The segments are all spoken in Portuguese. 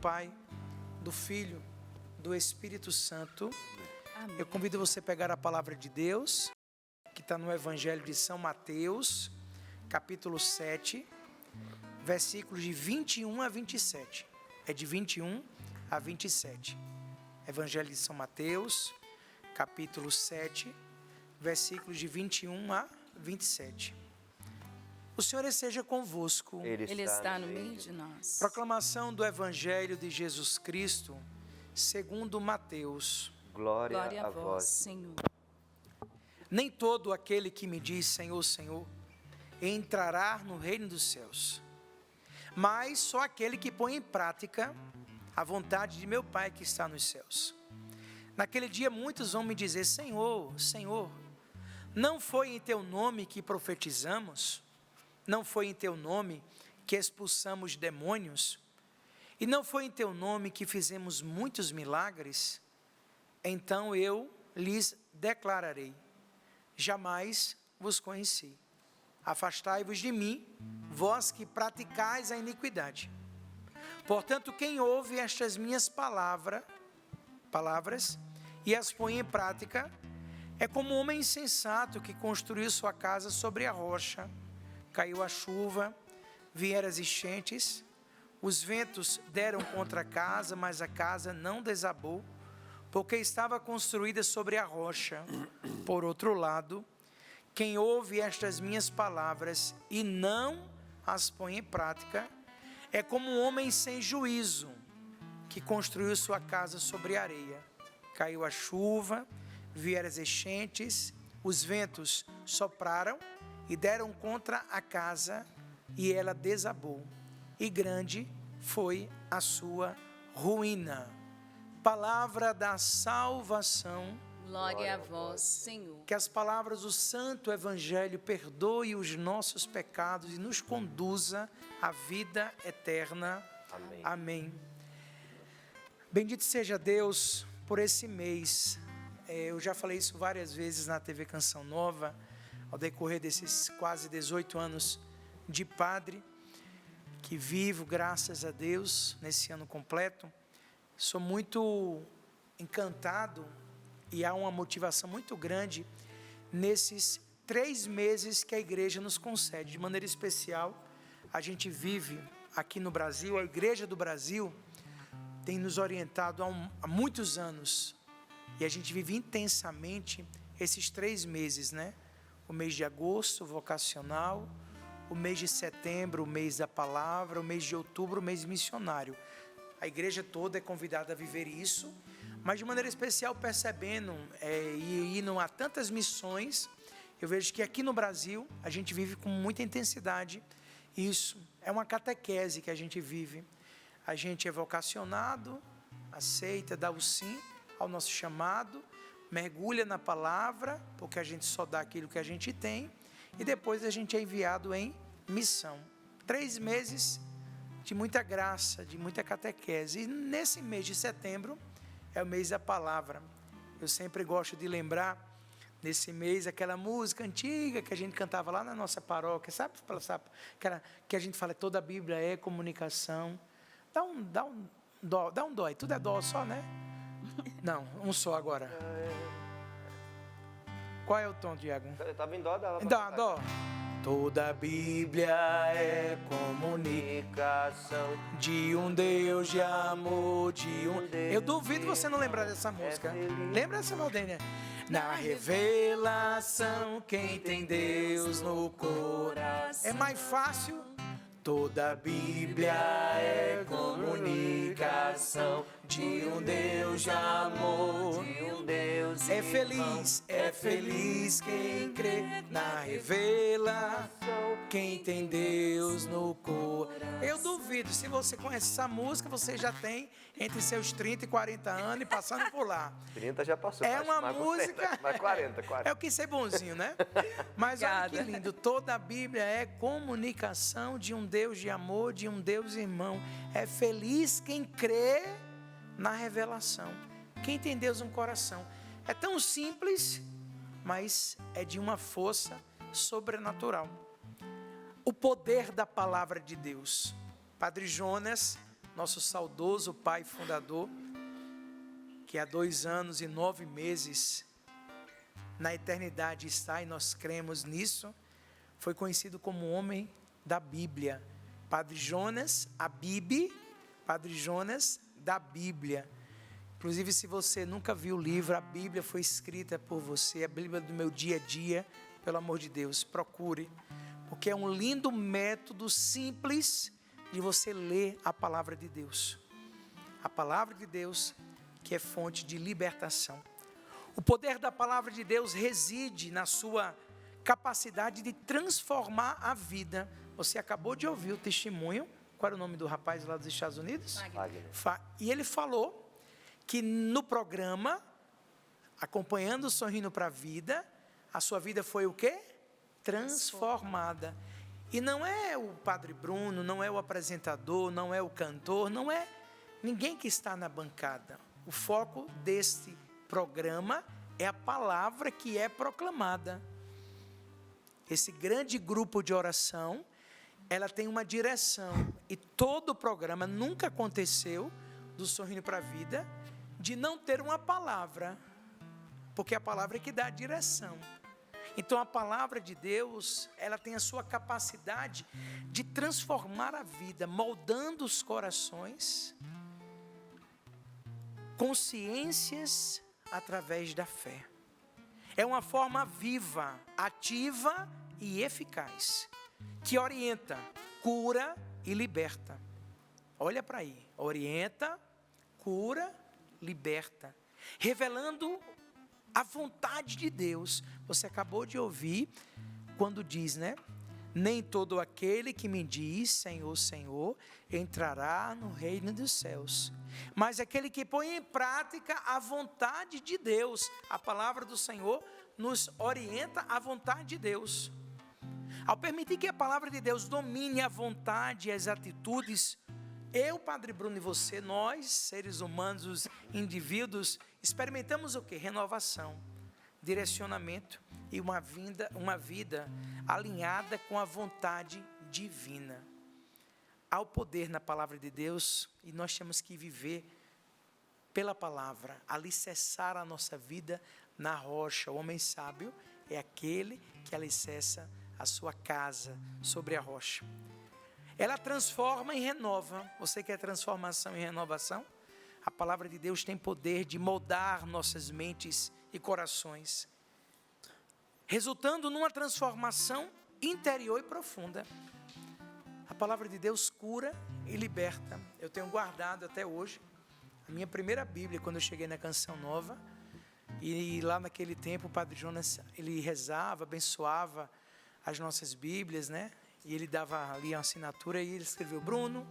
Pai, do Filho, do Espírito Santo. Amém. Eu convido você a pegar a palavra de Deus, que está no Evangelho de São Mateus, capítulo 7, versículos de 21 a 27. É de 21 a 27. Evangelho de São Mateus, capítulo 7, versículos de 21 a 27. O Senhor esteja convosco. Ele está no meio de nós. Proclamação do Evangelho de Jesus Cristo, segundo Mateus. Glória a vós, Senhor. Nem todo aquele que me diz Senhor, Senhor, entrará no reino dos céus, mas só aquele que põe em prática a vontade de meu Pai que está nos céus. Naquele dia muitos vão me dizer, Senhor, Senhor, não foi em teu nome que profetizamos? Não foi em teu nome que expulsamos demônios? E não foi em teu nome que fizemos muitos milagres? Então eu lhes declararei, jamais vos conheci. Afastai-vos de mim, vós que praticais a iniquidade. Portanto, quem ouve estas minhas palavras e as põe em prática, é como um homem insensato que construiu sua casa sobre a rocha. Caiu a chuva, vieram as enchentes, os ventos deram contra a casa, mas a casa não desabou, porque estava construída sobre a rocha. Por outro lado, quem ouve estas minhas palavras e não as põe em prática, é como um homem sem juízo, que construiu sua casa sobre a areia. Caiu a chuva, vieram as enchentes, os ventos sopraram e deram contra a casa, e ela desabou, e grande foi a sua ruína. Palavra da salvação. Glória a vós, Senhor. Que as palavras do Santo Evangelho perdoe os nossos pecados e nos conduza à vida eterna. Amém. Amém. Bendito seja Deus por esse mês. Eu já falei isso várias vezes na TV Canção Nova, ao decorrer desses quase 18 anos de padre, que vivo, graças a Deus, nesse ano completo. Sou muito encantado e há uma motivação muito grande nesses 3 meses que a igreja nos concede. De maneira especial, a gente vive aqui no Brasil, a Igreja do Brasil tem nos orientado há muitos anos, e a gente vive intensamente esses 3 meses, né? O mês de agosto, vocacional, o mês de setembro, o mês da palavra, o mês de outubro, o mês missionário. A igreja toda é convidada a viver isso, mas de maneira especial percebendo e indo a tantas missões, eu vejo que aqui no Brasil a gente vive com muita intensidade isso. É uma catequese que a gente vive. A gente é vocacionado, aceita, dá o sim ao nosso chamado, mergulha na palavra, porque a gente só dá aquilo que a gente tem, e depois a gente é enviado em missão. 3 meses de muita graça, de muita catequese. E nesse mês de setembro é o mês da palavra. Eu sempre gosto de lembrar, nesse mês, aquela música antiga que a gente cantava lá na nossa paróquia, sabe? Que a gente fala, toda a Bíblia é comunicação. Dá um dó aí, tudo é dó só, né? Não, um só agora. Qual é o tom, Diago? Eu estava em dó dela. Dó. Toda a Bíblia é comunicação de um Deus de amor, Eu duvido você não lembrar dessa música. Lembra dessa, Valdênia? Na revelação, quem tem Deus no coração. É mais fácil. Toda a Bíblia é comunicação de um Deus de amor. É feliz quem crê na revelação, quem tem Deus no coração. Eu duvido, se você conhece essa música, você já tem entre seus 30 e 40 anos e passando por lá. 30 já passou. É uma música... Mas 40. É o que ser bonzinho, né? Mas olha que lindo, toda a Bíblia é comunicação de um Deus de amor, de um Deus irmão. É feliz quem crê na revelação, quem tem Deus no coração. É tão simples, mas é de uma força sobrenatural. O poder da palavra de Deus. Padre Jonas nosso saudoso pai fundador, que há 2 anos e 9 meses na eternidade está, e nós cremos nisso, foi conhecido como homem da Bíblia. Padre Jonas Abib, Padre Jonas da Bíblia. Inclusive, se você nunca viu o livro, a Bíblia foi escrita por você, a Bíblia do meu dia a dia, pelo amor de Deus, procure, porque é um lindo método simples de você ler a palavra de Deus. A palavra de Deus, que é fonte de libertação. O poder da palavra de Deus reside na sua capacidade de transformar a vida. Você acabou de ouvir o testemunho. Qual era o nome do rapaz lá dos Estados Unidos? Wagner. E ele falou que no programa, acompanhando o Sorrindo para a Vida, a sua vida foi o quê? Transformada. E não é o Padre Bruno, não é o apresentador, não é o cantor, não é ninguém que está na bancada. O foco deste programa é a palavra que é proclamada. Esse grande grupo de oração, ela tem uma direção, e todo o programa nunca aconteceu do Sorrindo para a Vida de não ter uma palavra, porque a palavra é que dá a direção. Então a palavra de Deus, ela tem a sua capacidade de transformar a vida, moldando os corações, consciências através da fé. É uma forma viva, ativa e eficaz, que orienta, cura e liberta. Olha para aí, orienta, cura, liberta, revelando a vontade de Deus. Você acabou de ouvir quando diz, né? Nem todo aquele que me diz Senhor, Senhor, entrará no reino dos céus, mas aquele que põe em prática a vontade de Deus. A palavra do Senhor nos orienta à vontade de Deus. Ao permitir que a palavra de Deus domine a vontade e as atitudes, eu, Padre Bruno, e você, nós, seres humanos, os indivíduos, experimentamos o quê? Renovação, direcionamento e uma vida alinhada com a vontade divina. Há o poder na palavra de Deus e nós temos que viver pela palavra, alicerçar a nossa vida na rocha. O homem sábio é aquele que alicerça a sua casa sobre a rocha. Ela transforma e renova. Você quer transformação e renovação? A palavra de Deus tem poder de moldar nossas mentes e corações, resultando numa transformação interior e profunda. A palavra de Deus cura e liberta. Eu tenho guardado até hoje a minha primeira Bíblia, quando eu cheguei na Canção Nova. E lá naquele tempo o Padre Jonas, ele rezava, abençoava as nossas Bíblias, né? E ele dava ali a assinatura e ele escreveu: Bruno,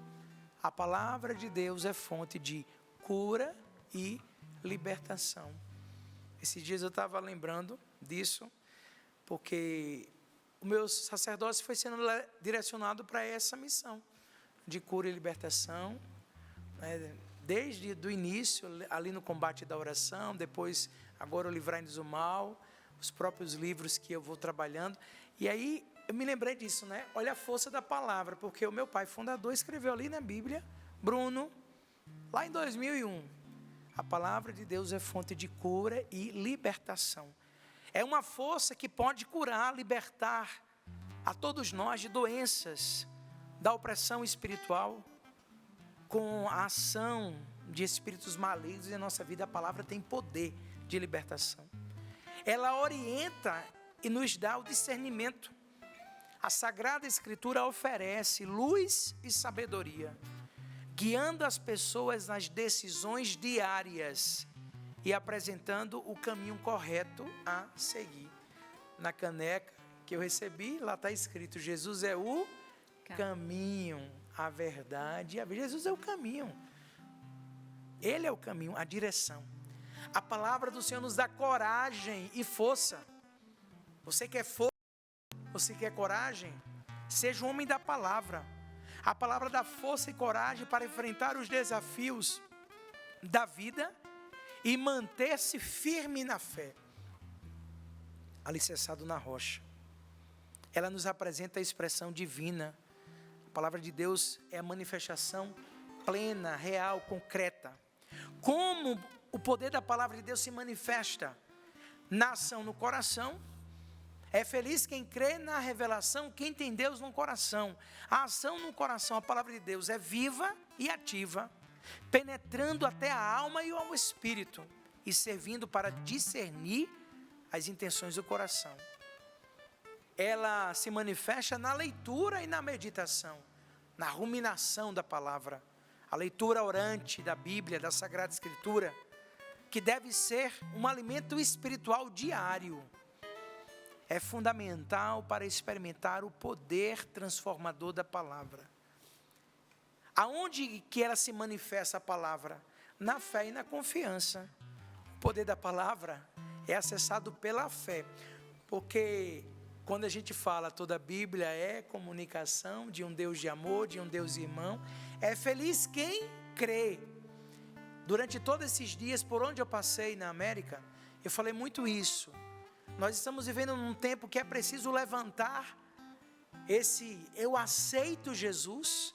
a palavra de Deus é fonte de cura e libertação. Esses dias eu estava lembrando disso, porque o meu sacerdócio foi sendo direcionado para essa missão de cura e libertação, né? Desde o início, ali no combate da oração, depois agora o Livrai-nos do Mal, os próprios livros que eu vou trabalhando. E aí eu me lembrei disso, né? Olha a força da palavra, porque o meu pai fundador escreveu ali na Bíblia, Bruno, lá em 2001, a palavra de Deus é fonte de cura e libertação. É uma força que pode curar, libertar a todos nós de doenças, da opressão espiritual, com a ação de espíritos malignos em nossa vida. A palavra tem poder de libertação. Ela orienta e nos dá o discernimento. A Sagrada Escritura oferece luz e sabedoria, guiando as pessoas nas decisões diárias e apresentando o caminho correto a seguir. Na caneca que eu recebi, lá está escrito: Jesus é o caminho, a verdade e a vida. Jesus é o caminho. Ele é o caminho, a direção. A palavra do Senhor nos dá coragem e força. Você quer força? Você quer coragem? Seja um homem da palavra. A palavra dá força e coragem para enfrentar os desafios da vida e manter-se firme na fé, alicerçado na rocha. Ela nos apresenta a expressão divina. A palavra de Deus é a manifestação plena, real, concreta. Como o poder da palavra de Deus se manifesta na ação no coração. É feliz quem crê na revelação, quem tem Deus no coração. A ação no coração, a palavra de Deus é viva e ativa, penetrando até a alma e ao espírito, e servindo para discernir as intenções do coração. Ela se manifesta na leitura e na meditação, na ruminação da palavra, a leitura orante da Bíblia, da Sagrada Escritura, que deve ser um alimento espiritual diário. É fundamental para experimentar o poder transformador da palavra. Aonde que ela se manifesta a palavra? Na fé e na confiança. O poder da palavra é acessado pela fé, porque quando a gente fala toda a Bíblia é comunicação de um Deus de amor, de um Deus irmão. É feliz quem crê. Durante todos esses dias, por onde eu passei na América, eu falei muito isso. Nós estamos vivendo num tempo que é preciso levantar eu aceito Jesus,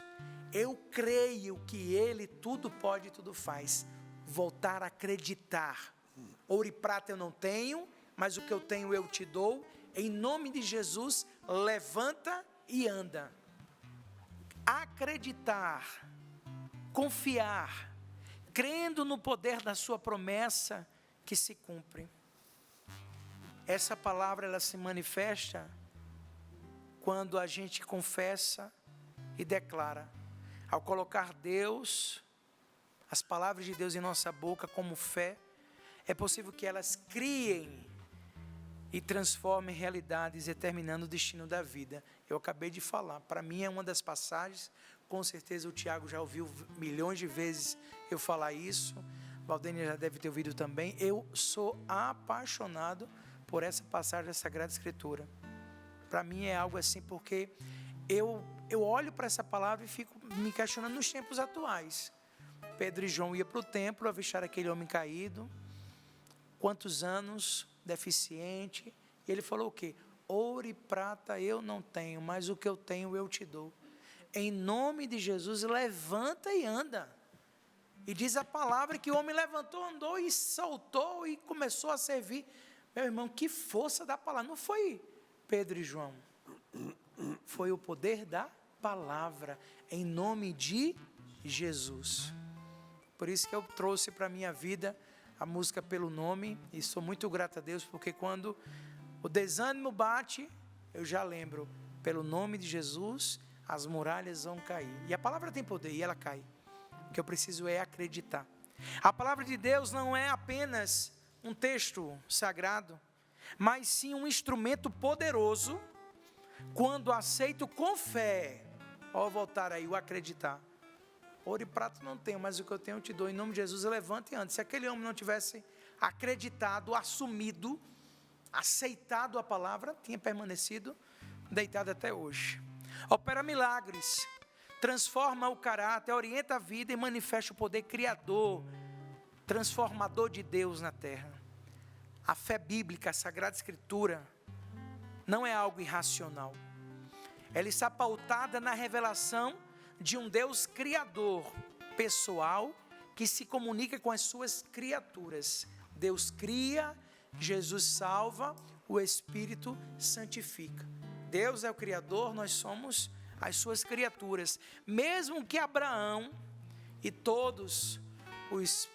eu creio que Ele tudo pode e tudo faz. Voltar a acreditar. Ouro e prata eu não tenho, mas o que eu tenho eu te dou. Em nome de Jesus, levanta e anda. Acreditar, confiar, crendo no poder da sua promessa que se cumpre. Essa palavra ela se manifesta quando a gente confessa e declara. Ao colocar Deus, as palavras de Deus em nossa boca como fé, é possível que elas criem e transformem realidades, determinando o destino da vida. Eu acabei de falar, para mim é uma das passagens, com certeza o Tiago já ouviu milhões de vezes eu falar isso, Valdênia já deve ter ouvido também. Eu sou apaixonado por essa passagem da Sagrada Escritura. Para mim é algo assim, porque eu olho para essa palavra e fico me questionando nos tempos atuais. Pedro e João iam para o templo, avistaram aquele homem caído, quantos anos, deficiente, e ele falou o quê? Ouro e prata eu não tenho, mas o que eu tenho eu te dou. Em nome de Jesus, levanta e anda. E diz a palavra que o homem levantou, andou e saltou e começou a servir. Meu irmão, que força da palavra. Não foi Pedro e João. Foi o poder da palavra, em nome de Jesus. Por isso que eu trouxe para a minha vida a música Pelo Nome, e sou muito grato a Deus, porque quando o desânimo bate, eu já lembro, pelo nome de Jesus, as muralhas vão cair. E a palavra tem poder, e ela cai. O que eu preciso é acreditar. A palavra de Deus não é apenas um texto sagrado, mas sim um instrumento poderoso, quando aceito com fé. Ó, voltar aí, o acreditar. Ouro e prata não tenho, mas o que eu tenho eu te dou. Em nome de Jesus, eu levanto e ando. Se aquele homem não tivesse acreditado, assumido, aceitado a palavra, tinha permanecido deitado até hoje. Opera milagres, transforma o caráter, orienta a vida e manifesta o poder criador, transformador de Deus na terra. A fé bíblica, a Sagrada Escritura, não é algo irracional. Ela está pautada na revelação de um Deus criador, pessoal, que se comunica com as suas criaturas. Deus cria, Jesus salva, o Espírito santifica. Deus é o Criador, nós somos as suas criaturas. Mesmo que Abraão e todos os,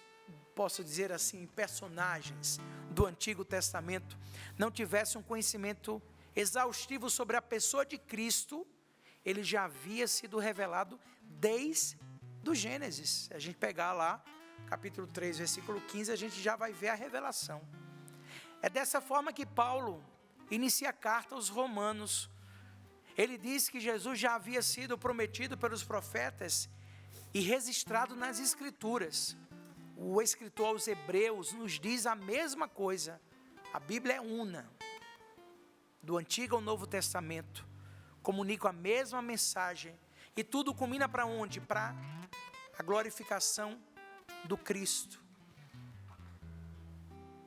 posso dizer assim, personagens do Antigo Testamento não tivessem um conhecimento exaustivo sobre a pessoa de Cristo, ele já havia sido revelado desde o Gênesis. Se a gente pegar lá, capítulo 3, versículo 15, a gente já vai ver a revelação. É dessa forma que Paulo inicia a carta aos Romanos. Ele diz que Jesus já havia sido prometido pelos profetas e registrado nas Escrituras. O escritor aos Hebreus nos diz a mesma coisa. A Bíblia é una, do Antigo ao Novo Testamento. Comunicam a mesma mensagem. E tudo culmina para onde? Para a glorificação do Cristo.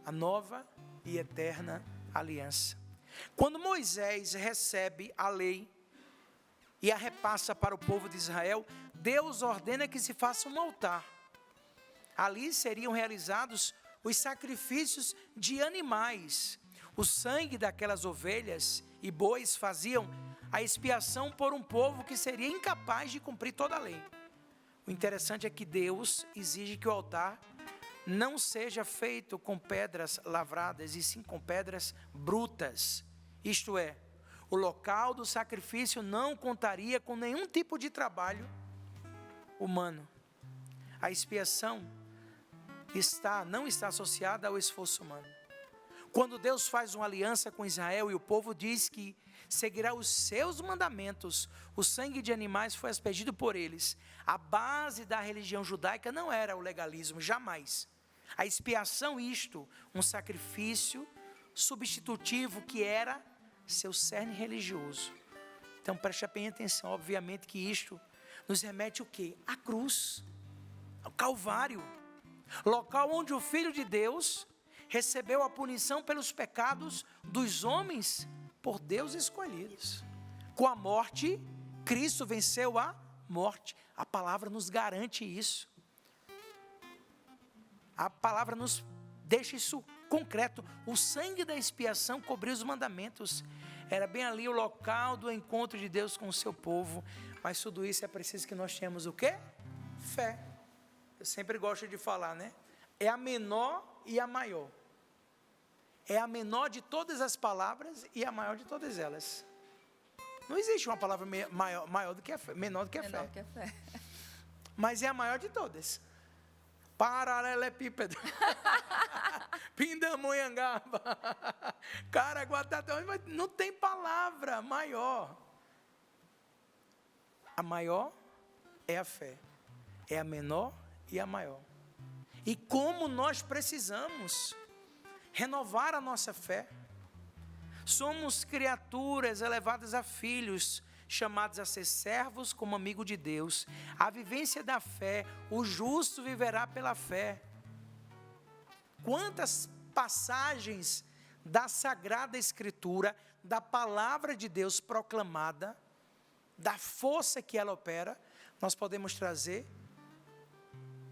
A nova e eterna aliança. Quando Moisés recebe a lei e a repassa para o povo de Israel, Deus ordena que se faça um altar. Ali seriam realizados os sacrifícios de animais. O sangue daquelas ovelhas e bois faziam a expiação por um povo que seria incapaz de cumprir toda a lei. O interessante é que Deus exige que o altar não seja feito com pedras lavradas, e sim com pedras brutas. Isto é, o local do sacrifício não contaria com nenhum tipo de trabalho humano. A expiação não está associada ao esforço humano. Quando Deus faz uma aliança com Israel e o povo diz que seguirá os seus mandamentos, o sangue de animais foi aspergido por eles. A base da religião judaica não era o legalismo, jamais. A expiação, um sacrifício substitutivo que era seu cerne religioso. Então preste bem atenção, obviamente que isto nos remete o quê? À cruz, ao Calvário, local onde o Filho de Deus recebeu a punição pelos pecados dos homens por Deus escolhidos. Com a morte, Cristo venceu a morte. A palavra nos garante isso. A palavra nos deixa isso concreto. O sangue da expiação cobriu os mandamentos. Era bem ali o local do encontro de Deus com o seu povo. Mas tudo isso é preciso que nós tenhamos o quê? Fé. Eu sempre gosto de falar, né? É a menor e a maior. É a menor de todas as palavras e a maior de todas elas. Não existe uma palavra menor do que a fé. Mas é a maior de todas. Paralelepípedo. Pindamonhangaba. Caraguatá. Mas não tem palavra maior. A maior é a fé. É a menor e a maior. E como nós precisamos renovar a nossa fé. Somos criaturas elevadas a filhos, chamados a ser servos como amigo de Deus. A vivência da fé, o justo viverá pela fé. Quantas passagens da Sagrada Escritura, da palavra de Deus proclamada, da força que ela opera, nós podemos trazer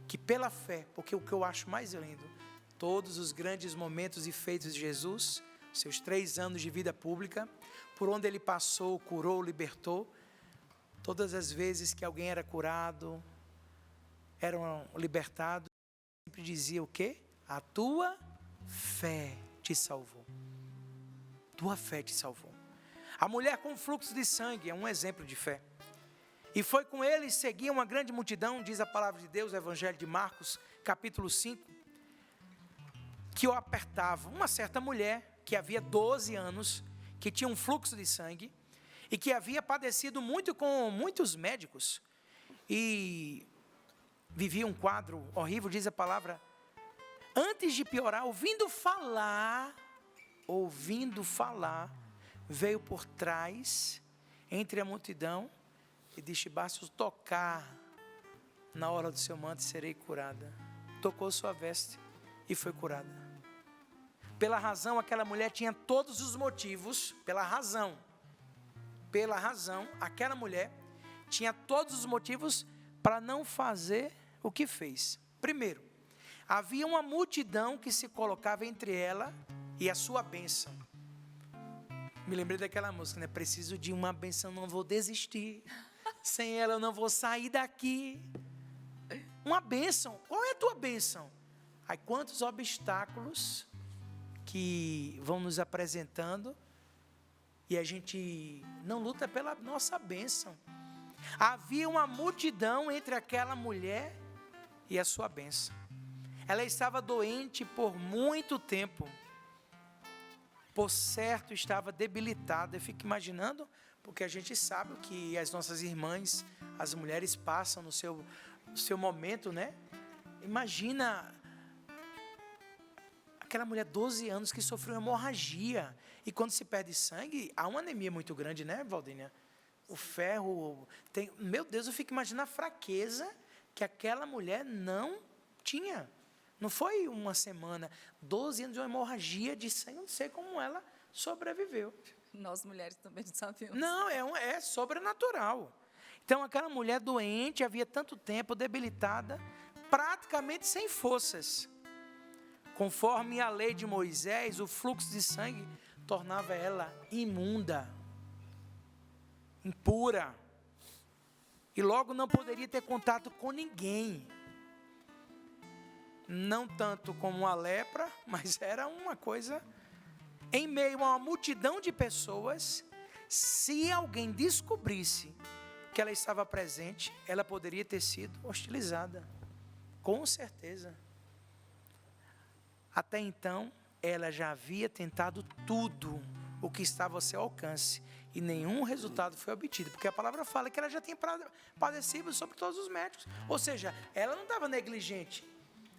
que pela fé, porque o que eu acho mais lindo, todos os grandes momentos e feitos de Jesus, seus 3 anos de vida pública, por onde ele passou, curou, libertou, todas as vezes que alguém era curado, eram libertados, sempre dizia o quê? A tua fé te salvou. Tua fé te salvou. A mulher com fluxo de sangue é um exemplo de fé. E foi com ele seguia uma grande multidão, diz a palavra de Deus, o Evangelho de Marcos, capítulo 5, que o apertava. Uma certa mulher, que havia 12 anos, que tinha um fluxo de sangue, e que havia padecido muito com muitos médicos, e vivia um quadro horrível, diz a palavra. Antes de piorar, ouvindo falar, veio por trás, entre a multidão, e disse: basta tocar na hora do seu manto, serei curada. Tocou sua veste e foi curada. Pela razão, aquela mulher tinha todos os motivos, pela razão, aquela mulher tinha todos os motivos para não fazer o que fez. Primeiro, havia uma multidão que se colocava entre ela e a sua bênção. Me lembrei daquela música, né? Preciso de uma bênção, não vou desistir. Sem ela eu não vou sair daqui. Uma bênção. Qual é a tua bênção? Aí quantos obstáculos que vão nos apresentando e a gente não luta pela nossa bênção. Havia uma multidão entre aquela mulher e a sua bênção. Ela estava doente por muito tempo. Por certo, estava debilitada. Eu fico imaginando, porque a gente sabe que as nossas irmãs, as mulheres passam no seu momento, né? Imagina aquela mulher, 12 anos, que sofreu hemorragia. E quando se perde sangue, há uma anemia muito grande, né, Valdinha? O ferro tem... Meu Deus, eu fico imaginando a fraqueza que aquela mulher não tinha. Não foi uma semana, 12 anos de uma hemorragia de sangue, não sei como ela sobreviveu. Nós mulheres também não sabemos. Não, é sobrenatural. Então, aquela mulher doente, havia tanto tempo, debilitada, praticamente sem forças. Conforme a lei de Moisés, o fluxo de sangue tornava ela imunda, impura. E logo não poderia ter contato com ninguém. Não tanto como a lepra, mas era uma coisa... Em meio a uma multidão de pessoas, se alguém descobrisse que ela estava presente, ela poderia ter sido hostilizada. Com certeza. Até então, ela já havia tentado tudo o que estava ao seu alcance e nenhum resultado foi obtido, porque a palavra fala que ela já tinha padecido sobre todos os médicos. Ou seja, ela não estava negligente.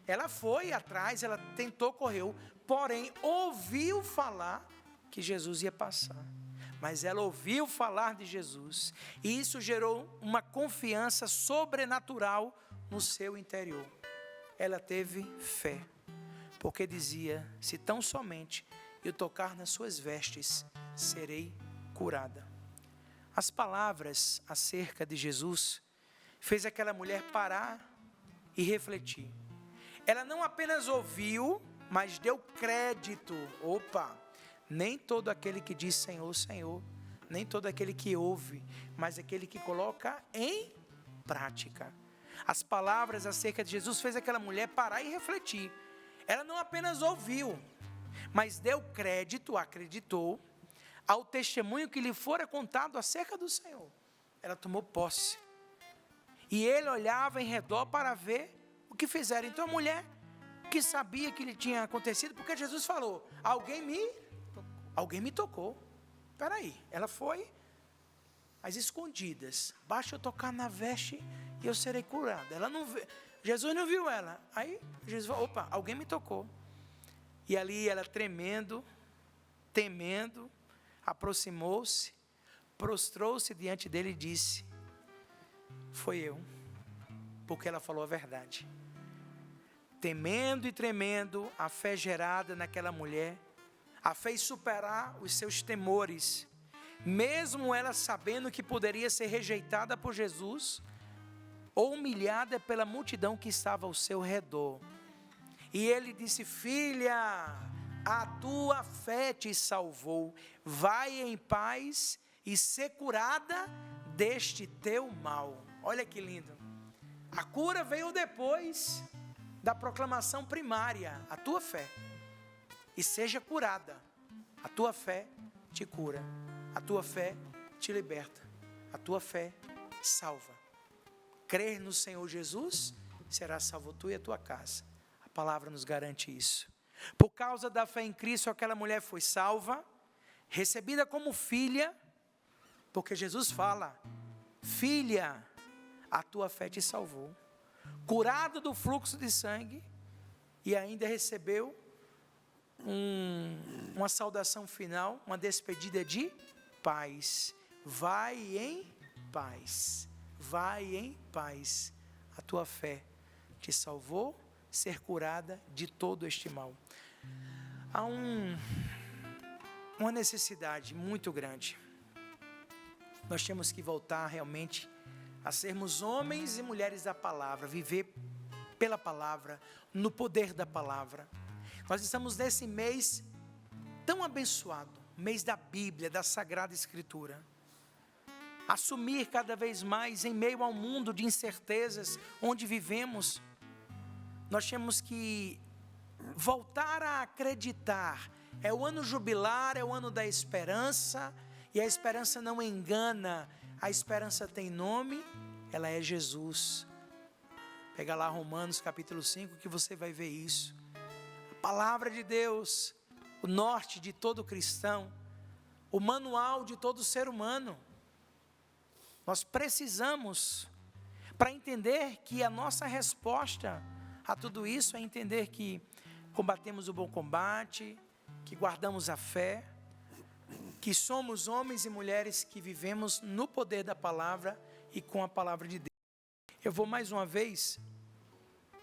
Ela foi atrás, ela tentou, correu, porém ouviu falar que Jesus ia passar. Mas ela ouviu falar de Jesus e isso gerou uma confiança sobrenatural no seu interior. Ela teve fé, porque dizia: se tão somente eu tocar nas suas vestes, serei curada. As palavras acerca de Jesus fez aquela mulher parar e refletir. Ela não apenas ouviu, mas deu crédito. Opa! Nem todo aquele que diz Senhor, Senhor, nem todo aquele que ouve, mas aquele que coloca em prática. As palavras acerca de Jesus fez aquela mulher parar e refletir. Ela não apenas ouviu, mas deu crédito, acreditou, ao testemunho que lhe fora contado acerca do Senhor. Ela tomou posse. E ele olhava em redor para ver o que fizeram. Então a mulher que sabia que lhe tinha acontecido, porque Jesus falou: alguém me tocou. Espera aí, ela foi às escondidas. Basta eu tocar na veste e eu serei curada. Jesus não viu ela. Aí Jesus falou: opa, alguém me tocou. E ali ela tremendo, temendo, aproximou-se, prostrou-se diante dele e disse: foi eu, porque ela falou a verdade. Temendo e tremendo, a fé gerada naquela mulher a fez superar os seus temores, mesmo ela sabendo que poderia ser rejeitada por Jesus ou humilhada pela multidão que estava ao seu redor. E ele disse: filha, a tua fé te salvou, vai em paz e ser curada deste teu mal. Olha que lindo. A cura veio depois da proclamação primária, a tua fé. E seja curada. A tua fé te cura. A tua fé te liberta. A tua fé salva. Crer no Senhor Jesus, será salvo tu e a tua casa. A palavra nos garante isso. Por causa da fé em Cristo, aquela mulher foi salva, recebida como filha, porque Jesus fala: filha, a tua fé te salvou. Curada do fluxo de sangue, e ainda recebeu uma saudação final, uma despedida de paz. Vai em paz, vai em paz. A tua fé te salvou, ser curada de todo este mal. Há uma necessidade muito grande. Nós temos que voltar realmente a sermos homens e mulheres da palavra, viver pela palavra, no poder da palavra. Nós estamos nesse mês tão abençoado, mês da Bíblia, da Sagrada Escritura. Assumir cada vez mais em meio ao mundo de incertezas onde vivemos, nós temos que voltar a acreditar. É o ano jubilar, é o ano da esperança, e a esperança não engana. A esperança tem nome, ela é Jesus. Pega lá Romanos capítulo 5 que você vai ver isso. A palavra de Deus, o norte de todo cristão, o manual de todo ser humano. Nós precisamos, para entender que a nossa resposta a tudo isso é entender que combatemos o bom combate, que guardamos a fé, que somos homens e mulheres que vivemos no poder da palavra e com a palavra de Deus. Eu vou mais uma vez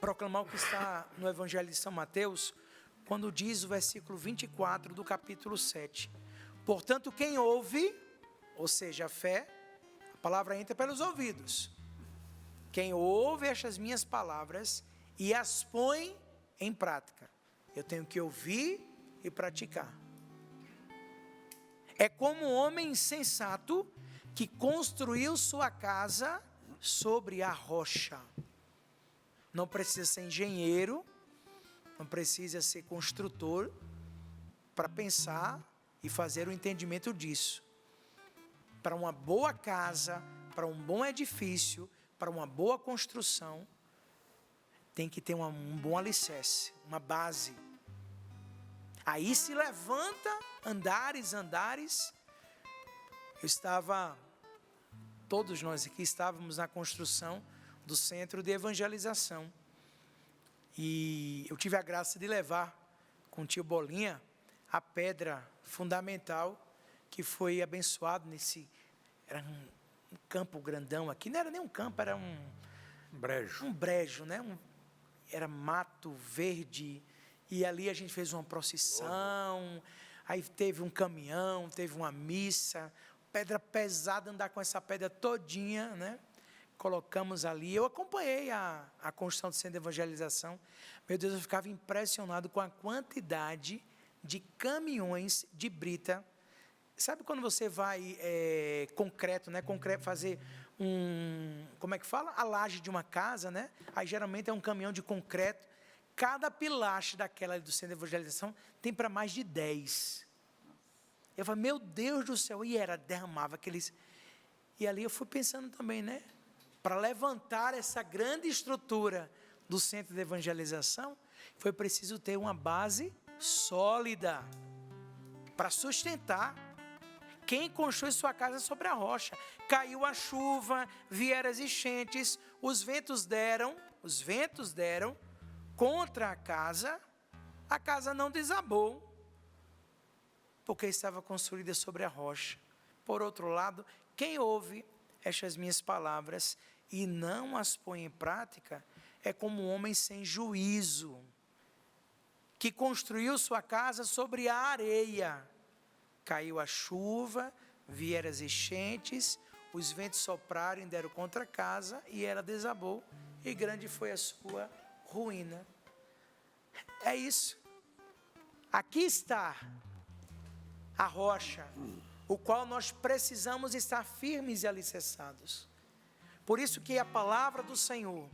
proclamar o que está no Evangelho de São Mateus, quando diz o versículo 24 do capítulo 7. Portanto, quem ouve, ou seja, a fé, a palavra entra pelos ouvidos. Quem ouve estas minhas palavras e as põe em prática. Eu tenho que ouvir e praticar. É como um homem insensato que construiu sua casa sobre a rocha. Não precisa ser engenheiro, não precisa ser construtor para pensar e fazer o entendimento disso. Para uma boa casa, para um bom edifício, para uma boa construção, tem que ter um bom alicerce, uma base. Aí se levanta andares. Todos nós aqui estávamos na construção do centro de evangelização. E eu tive a graça de levar com o tio Bolinha a pedra fundamental que foi abençoado era um campo grandão aqui, não era nem um campo, era um brejo, né? Era mato verde, e ali a gente fez uma procissão, aí teve um caminhão, teve uma missa, pedra pesada, andar com essa pedra todinha, né? Colocamos ali, eu acompanhei a construção do centro de evangelização. Meu Deus, eu ficava impressionado com a quantidade de caminhões de brita. Sabe quando você vai concreto, né? Concreto, fazer como é que fala? A laje de uma casa, né? Aí geralmente é um caminhão de concreto. Cada pilastre daquela do centro de evangelização tem para mais de 10. Eu falei, meu Deus do céu, derramava aqueles. E ali eu fui pensando também, né? Para levantar essa grande estrutura do centro de evangelização, foi preciso ter uma base sólida para sustentar. Quem construiu sua casa sobre a rocha? Caiu a chuva, vieram as enchentes, os ventos deram contra a casa não desabou, porque estava construída sobre a rocha. Por outro lado, quem ouve estas minhas palavras e não as põe em prática, é como um homem sem juízo, que construiu sua casa sobre a areia. Caiu a chuva, vieram as enchentes, os ventos sopraram e deram contra a casa, e ela desabou, e grande foi a sua ruína. É isso. Aqui está a rocha, o qual nós precisamos estar firmes e alicerçados. Por isso que a palavra do Senhor,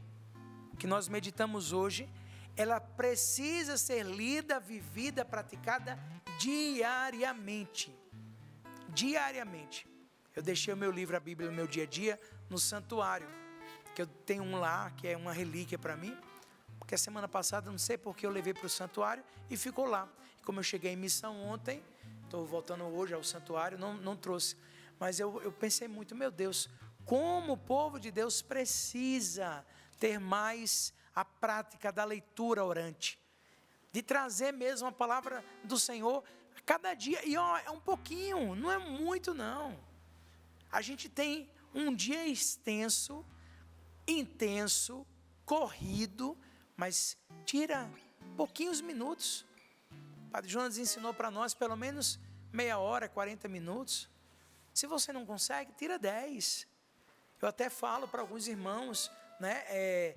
que nós meditamos hoje, ela precisa ser lida, vivida, praticada diariamente. Diariamente. Eu deixei o meu livro, a Bíblia, no meu dia a dia, no santuário, que eu tenho um lá, que é uma relíquia para mim, porque a semana passada, não sei porque eu levei para o santuário e ficou lá. Como eu cheguei em missão ontem, estou voltando hoje ao santuário, não trouxe. Mas eu pensei muito, meu Deus, como o povo de Deus precisa ter mais a prática da leitura orante, de trazer mesmo a palavra do Senhor a cada dia. E é um pouquinho, não é muito não. A gente tem um dia extenso, intenso, corrido, mas tira pouquinhos minutos. O Padre Jonas ensinou para nós pelo menos meia hora, 40 minutos. Se você não consegue, tira 10. Eu até falo para alguns irmãos, né?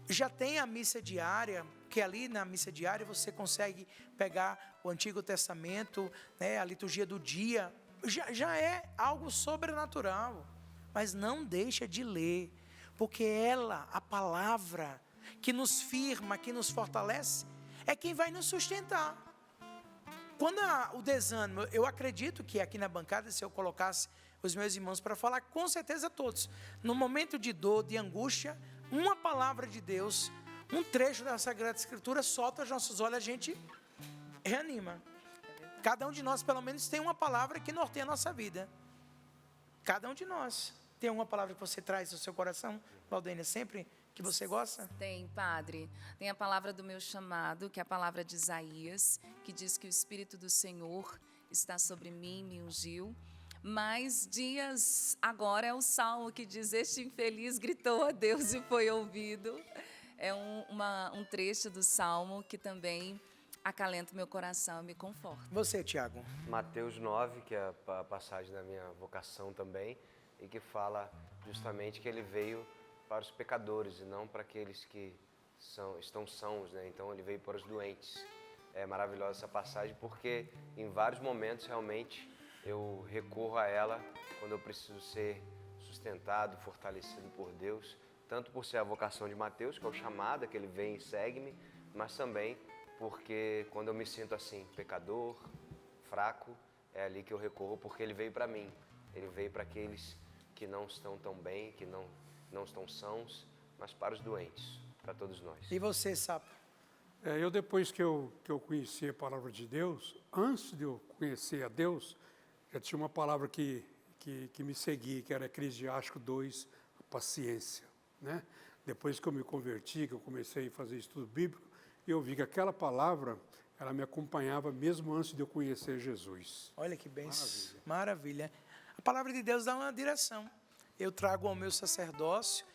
Já tem a missa diária, que ali na missa diária você consegue pegar o Antigo Testamento, né? A liturgia do dia. Já é algo sobrenatural, mas não deixa de ler, porque ela, a palavra que nos firma, que nos fortalece, é quem vai nos sustentar. Quando o desânimo, eu acredito que aqui na bancada, se eu colocasse os meus irmãos para falar, com certeza todos, no momento de dor, de angústia, uma palavra de Deus, um trecho da Sagrada Escritura solta aos nossos olhos, a gente reanima. Cada um de nós, pelo menos, tem uma palavra que norteia a nossa vida. Cada um de nós. Tem uma palavra que você traz no seu coração, Valdênia, sempre que você gosta? Tem, Padre. Tem a palavra do meu chamado, que é a palavra de Isaías, que diz que o Espírito do Senhor está sobre mim, me ungiu. Mas dias agora é o Salmo que diz, este infeliz gritou a Deus e foi ouvido. É um trecho do Salmo que também acalenta o meu coração e me conforta. Você, Tiago? Mateus 9, que é a passagem da minha vocação também, e que fala justamente que ele veio para os pecadores e não para aqueles que estão sãos, né? Então ele veio para os doentes. É maravilhosa essa passagem porque em vários momentos realmente eu recorro a ela quando eu preciso ser sustentado, fortalecido por Deus, tanto por ser a vocação de Mateus, que é o chamado, que ele vem e segue-me, mas também porque quando eu me sinto assim, pecador, fraco, é ali que eu recorro, porque ele veio para mim. Ele veio para aqueles que não estão tão bem, que não estão sãos, mas para os doentes, para todos nós. E você, Sapo? Eu depois que eu conheci a palavra de Deus, antes de eu conhecer a Deus, já tinha uma palavra que me seguia, que era Eclesiástico 2, a paciência, né? Depois que eu me converti, que eu comecei a fazer estudo bíblico, eu vi que aquela palavra, ela me acompanhava mesmo antes de eu conhecer Jesus. Olha que bênção. Maravilha. A palavra de Deus dá uma direção. Eu trago ao meu sacerdócio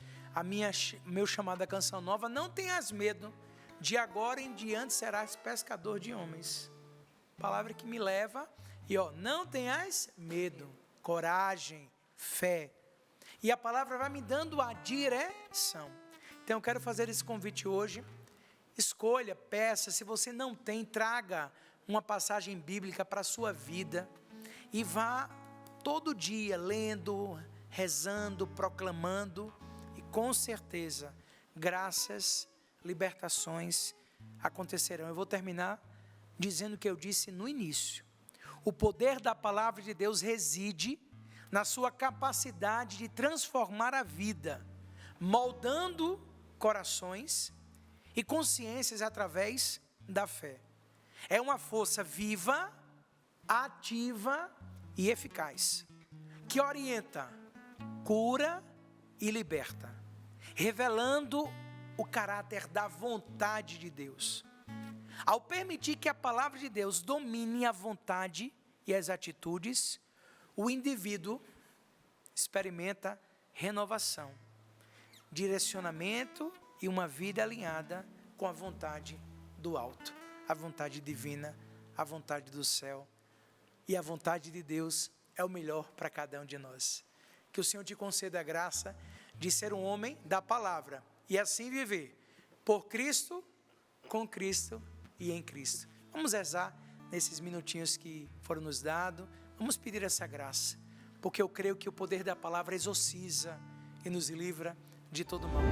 meu chamado à canção nova. Não tenhas medo, de agora em diante serás pescador de homens. Palavra que me leva, não tenhas medo, coragem, fé. E a palavra vai me dando a direção. Então eu quero fazer esse convite hoje. Escolha, peça, se você não tem, traga uma passagem bíblica para a sua vida e vá todo dia lendo, rezando, proclamando e com certeza, graças, libertações acontecerão. Eu vou terminar dizendo o que eu disse no início. O poder da palavra de Deus reside na sua capacidade de transformar a vida, moldando corações e consciências através da fé. É uma força viva, ativa e eficaz, que orienta, cura e liberta, revelando o caráter da vontade de Deus. Ao permitir que a palavra de Deus domine a vontade e as atitudes, o indivíduo experimenta renovação, direcionamento e uma vida alinhada com a vontade do alto, a vontade divina, a vontade do céu. E a vontade de Deus é o melhor para cada um de nós. Que o Senhor te conceda a graça de ser um homem da palavra e assim viver por Cristo, com Cristo e em Cristo. Vamos rezar nesses minutinhos que foram nos dados. Vamos pedir essa graça, porque eu creio que o poder da palavra exorciza e nos livra de todo mal.